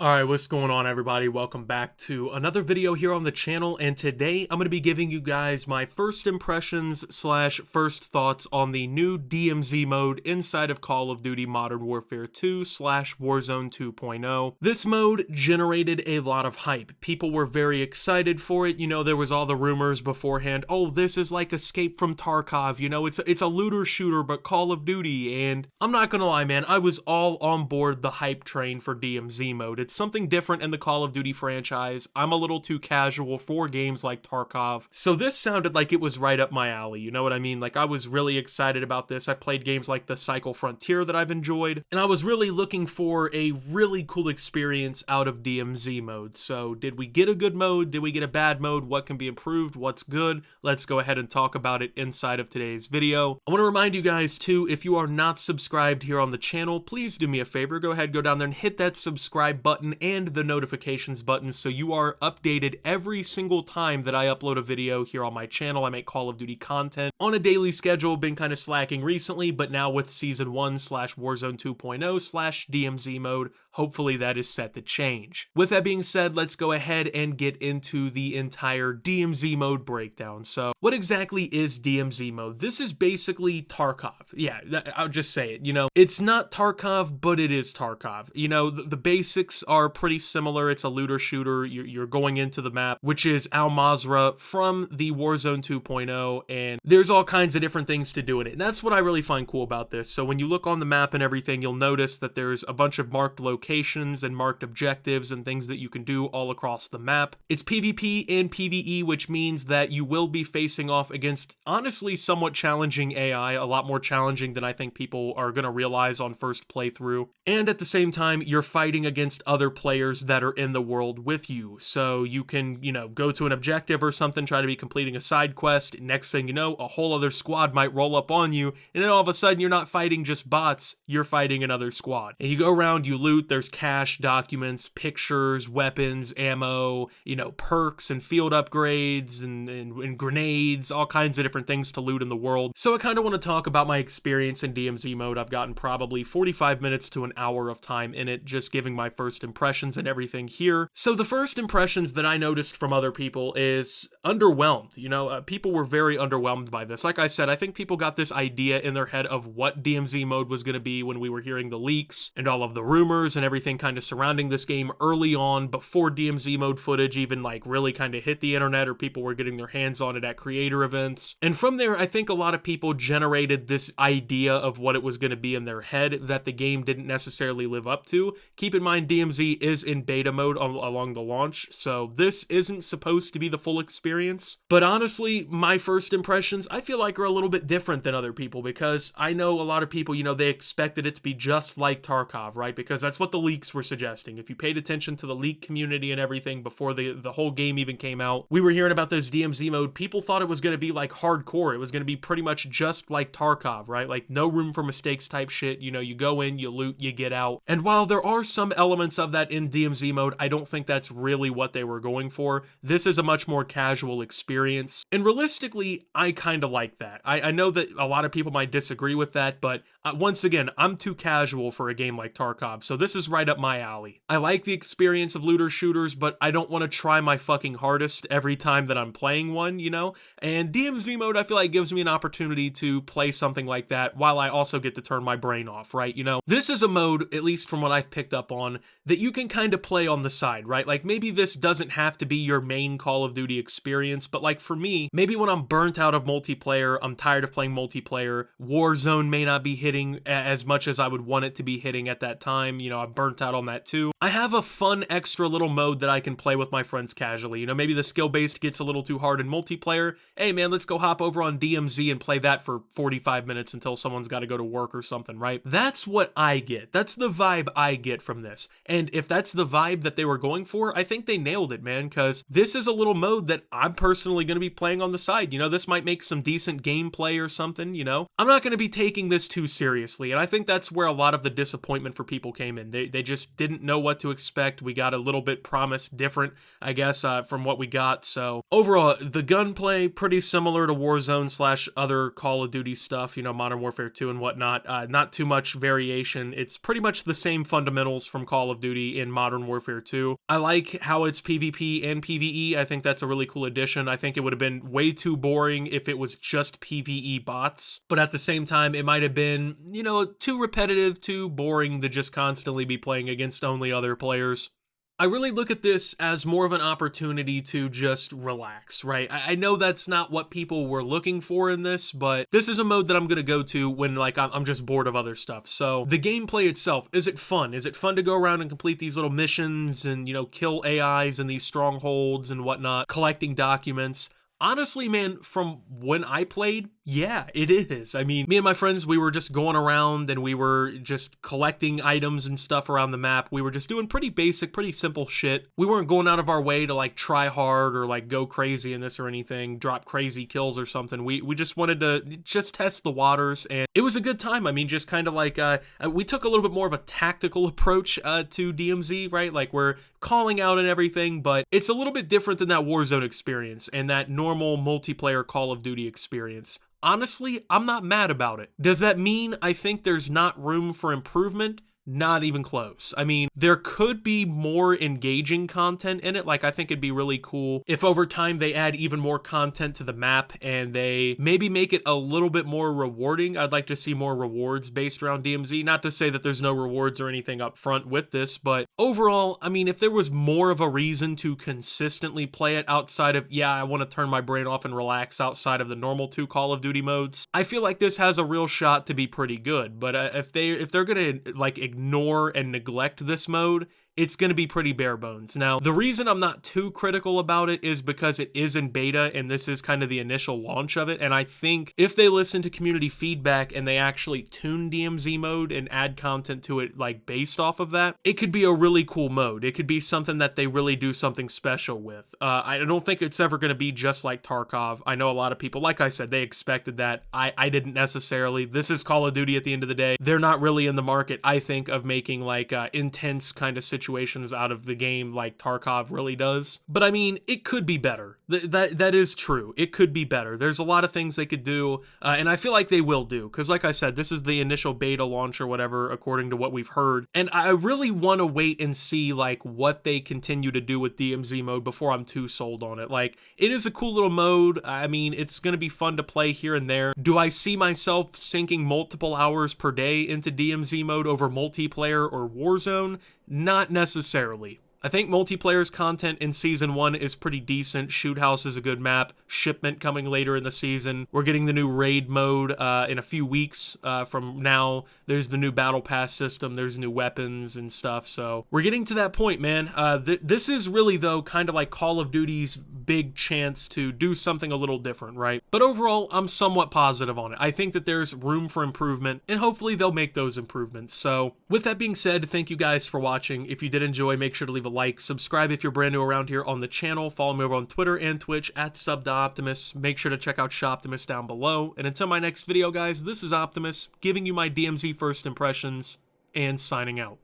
Alright, what's going on everybody? Welcome back to another video here on the channel, and today I'm going to be giving you guys my first impressions slash first thoughts on the new DMZ mode inside of Call of Duty Modern Warfare 2 slash Warzone 2.0. This mode generated a lot of hype. People were very excited for it. You know, there was all the rumors beforehand, oh, this is like Escape from Tarkov, you know, it's a looter shooter but Call of Duty, and I'm not gonna lie, man, I was all on board the hype train for DMZ mode. It's something different in the Call of Duty franchise. I'm a little too casual for games like Tarkov, so this sounded like it was right up my alley, you know what I mean? Like, I was really excited about this. I played games like the Cycle Frontier that I've enjoyed, and I was really looking for a really cool experience out of DMZ mode. So did we get a good mode? Did we get a bad mode? What can be improved? What's good? Let's go ahead and talk about it inside of today's video. I want to remind you guys too, if you are not subscribed here on the channel, please do me a favor, go ahead, go down there and hit that subscribe button and the notifications button so you are updated every single time that I upload a video here on my channel. I make Call of Duty content on a daily schedule, been kind of slacking recently, but now with Season 1 slash Warzone 2.0 slash DMZ mode, hopefully that is set to change. With that being said, let's go ahead and get into the entire DMZ mode breakdown. So what exactly is DMZ mode? This is basically Tarkov. Yeah, I'll just say it, you know, it's not Tarkov, but it is Tarkov. You know, the basics are pretty similar. It's a looter shooter. You're going into the map, which is Al Mazrah from the Warzone 2.0, and there's all kinds of different things to do in it. And that's what I really find cool about this. So when you look on the map and everything, you'll notice that there's a bunch of marked locations and marked objectives and things that you can do all across the map. It's PvP and PvE, which means that you will be facing off against, honestly, somewhat challenging AI, a lot more challenging than I think people are going to realize on first playthrough. And at the same time, you're fighting against other players that are in the world with you. So you can, you know, go to an objective or something, try to be completing a side quest. Next thing you know, a whole other squad might roll up on you, and then all of a sudden you're not fighting just bots, you're fighting another squad. And you go around, you loot, there's cash, documents, pictures, weapons, ammo, you know, perks and field upgrades and grenades, all kinds of different things to loot in the world. So I kind of want to talk about my experience in DMZ mode. I've gotten probably 45 minutes to an hour of time in it, just giving my first impressions and everything here. So the first impressions that I noticed from other people is underwhelmed. You know, people were very underwhelmed by this. Like I said, I think people got this idea in their head of what DMZ mode was going to be when we were hearing the leaks and all of the rumors and everything kind of surrounding this game early on, before DMZ mode footage even like really kind of hit the internet or people were getting their hands on it at creator events. And from there, I think a lot of people generated this idea of what it was going to be in their head that the game didn't necessarily live up to. Keep in mind, DMZ is in beta mode along the launch, so this isn't supposed to be the full experience. But honestly, my first impressions, I feel like, are a little bit different than other people, because I know a lot of people, you know, they expected it to be just like Tarkov, right? Because that's what the leaks were suggesting. If you paid attention to the leak community and everything before the whole game even came out, we were hearing about this DMZ mode. People thought it was going to be like hardcore. It was going to be pretty much just like Tarkov, right? Like no room for mistakes type shit. You know, you go in, you loot, you get out. And while there are some elements of that in DMZ mode, I don't think that's really what they were going for. This is a much more casual experience. And realistically, I kind of like that. I know that a lot of people might disagree with that, but once again, I'm too casual for a game like Tarkov, so this is right up my alley. I like the experience of looter shooters, but I don't want to try my fucking hardest every time that I'm playing one, you know? And DMZ mode, I feel like, gives me an opportunity to play something like that while I also get to turn my brain off, right? You know, this is a mode, at least from what I've picked up on, that you can kind of play on the side, right? Like, maybe this doesn't have to be your main Call of Duty experience, but like for me, maybe when I'm burnt out of multiplayer, I'm tired of playing multiplayer, Warzone may not be hitting as much as I would want it to be hitting at that time, you know, I'm burnt out on that too. I have a fun extra little mode that I can play with my friends casually. You know, maybe the skill-based gets a little too hard in multiplayer. Hey man, let's go hop over on DMZ and play that for 45 minutes until someone's got to go to work or something, right? That's what I get. That's the vibe I get from this. And if that's the vibe that they were going for, I think they nailed it, man, because this is a little mode that I'm personally going to be playing on the side. You know, this might make some decent gameplay or something, you know? I'm not going to be taking this too seriously, and I think that's where a lot of the disappointment for people came in. They just didn't know what to expect. We got a little bit promised different, I guess, from what we got. So overall, the gunplay, pretty similar to Warzone slash other Call of Duty stuff, you know, Modern Warfare 2 and whatnot. Not too much variation. It's pretty much the same fundamentals from Call of Duty Duty in Modern Warfare 2. I like how it's PvP and PvE. I think that's a really cool addition. I think it would have been way too boring if it was just PvE bots, but at the same time, it might have been, you know, too repetitive, too boring to just constantly be playing against only other players. I really look at this as more of an opportunity to just relax, right? I know that's not what people were looking for in this, but this is a mode that I'm going to go to when, like, I'm just bored of other stuff. So the gameplay itself, is it fun? Is it fun to go around and complete these little missions and, you know, kill AIs and these strongholds and whatnot, collecting documents? Honestly, man, from when I played, yeah, it is. I mean, me and my friends, we were just going around and we were just collecting items and stuff around the map. We were just doing pretty basic, pretty simple shit. We weren't going out of our way to like try hard or like go crazy in this or anything, drop crazy kills or something. We just wanted to just test the waters, and it was a good time. I mean, just kind of like, we took a little bit more of a tactical approach to DMZ, right? Like we're calling out and everything, but it's a little bit different than that Warzone experience and that normal multiplayer Call of Duty experience. Honestly, I'm not mad about it. Does that mean I think there's not room for improvement? Not even close. I mean, there could be more engaging content in it. Like, I think it'd be really cool if over time they add even more content to the map and they maybe make it a little bit more rewarding. I'd like to see more rewards based around DMZ. Not to say that there's no rewards or anything up front with this, but overall, I mean, if there was more of a reason to consistently play it outside of, yeah, I want to turn my brain off and relax outside of the normal 2 Call of Duty modes, I feel like this has a real shot to be pretty good. But if they're gonna like ignore and neglect this mode, it's going to be pretty bare bones. Now, the reason I'm not too critical about it is because it is in beta and this is kind of the initial launch of it. And I think if they listen to community feedback and they actually tune DMZ mode and add content to it like based off of that, it could be a really cool mode. It could be something that they really do something special with. I don't think it's ever going to be just like Tarkov. I know a lot of people, like I said, they expected that. I didn't necessarily. This is Call of Duty at the end of the day. They're not really in the market, I think, of making like intense kind of situations out of the game like Tarkov really does. But I mean, it could be better. That is true. It could be better. There's a lot of things they could do, and I feel like they will do, because like I said, this is the initial beta launch or whatever, according to what we've heard, and I really want to wait and see like what they continue to do with DMZ mode before I'm too sold on it. Like, it is a cool little mode. I mean, it's going to be fun to play here and there. Do I see myself sinking multiple hours per day into DMZ mode over multiplayer or Warzone? Not necessarily. I think multiplayer's content in Season 1 is pretty decent. Shoot House is a good map. Shipment coming later in the season. We're getting the new raid mode in a few weeks from now. There's the new battle pass system. There's new weapons and stuff. So we're getting to that point, man. This is really, though, kind of like Call of Duty's big chance to do something a little different, right? But overall, I'm somewhat positive on it. I think that there's room for improvement, and hopefully they'll make those improvements. So with that being said, thank you guys for watching. If you did enjoy, make sure to leave a like, subscribe if you're brand new around here on the channel, follow me over on Twitter and Twitch at SubToOptimus. Make sure to check out Shoptimus down below. And until my next video, guys, this is Optimus, giving you my DMZ first impressions and signing out.